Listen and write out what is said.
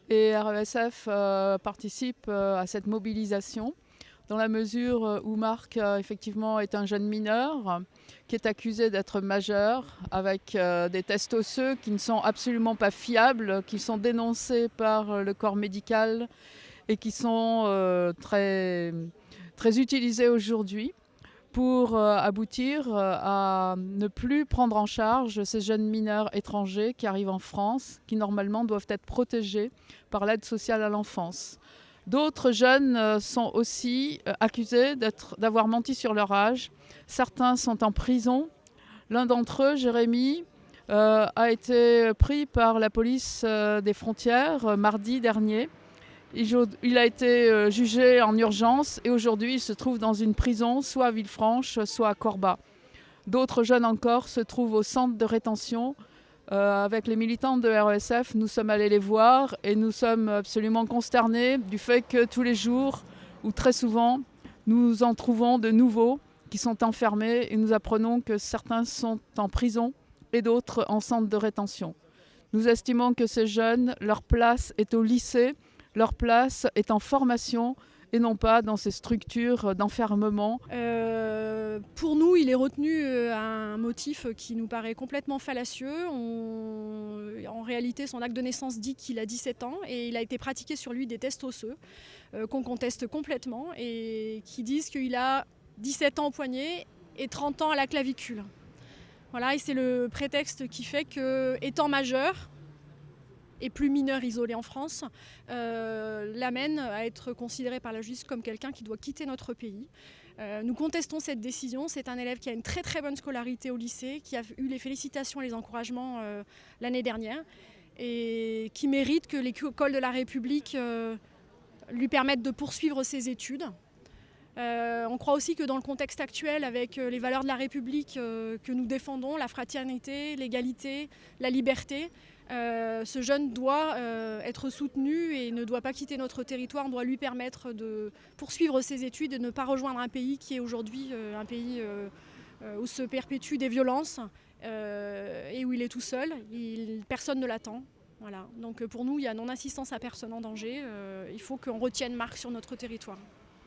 Et RESF participe à cette mobilisation dans la mesure où Marc effectivement est un jeune mineur qui est accusé d'être majeur avec des tests osseux qui ne sont absolument pas fiables, qui sont dénoncés par le corps médical et qui sont très, très utilisés aujourd'hui pour aboutir à ne plus prendre en charge ces jeunes mineurs étrangers qui arrivent en France, qui normalement doivent être protégés par l'aide sociale à l'enfance. D'autres jeunes sont aussi accusés d'avoir menti sur leur âge. Certains sont en prison. L'un d'entre eux, Jérémy, a été pris par la police des frontières mardi dernier. Il a été jugé en urgence et aujourd'hui il se trouve dans une prison, soit à Villefranche, soit à Corba. D'autres jeunes encore se trouvent au centre de rétention. Avec les militants de RESF, nous sommes allés les voir et nous sommes absolument consternés du fait que tous les jours, ou très souvent, nous en trouvons de nouveaux qui sont enfermés et nous apprenons que certains sont en prison et d'autres en centre de rétention. Nous estimons que ces jeunes, leur place est au lycée, leur place est en formation et non pas dans ces structures d'enfermement. Pour nous, il est retenu un motif qui nous paraît complètement fallacieux. En réalité, son acte de naissance dit qu'il a 17 ans et il a été pratiqué sur lui des tests osseux qu'on conteste complètement et qui disent qu'il a 17 ans au poignet et 30 ans à la clavicule. Voilà, et c'est le prétexte qui fait que, étant majeur, et plus mineur isolé en France, l'amène à être considéré par la justice comme quelqu'un qui doit quitter notre pays. Nous contestons cette décision. C'est un élève qui a une très très bonne scolarité au lycée, qui a eu les félicitations et les encouragements l'année dernière et qui mérite que l'école de la République lui permette de poursuivre ses études. On croit aussi que dans le contexte actuel, avec les valeurs de la République que nous défendons, la fraternité, l'égalité, la liberté, ce jeune doit être soutenu et ne doit pas quitter notre territoire. On doit lui permettre de poursuivre ses études et de ne pas rejoindre un pays qui est aujourd'hui un pays où se perpétuent des violences et où il est tout seul. Personne ne l'attend. Voilà. Donc pour nous, il y a non-assistance à personne en danger. Il faut qu'on retienne Marc sur notre territoire.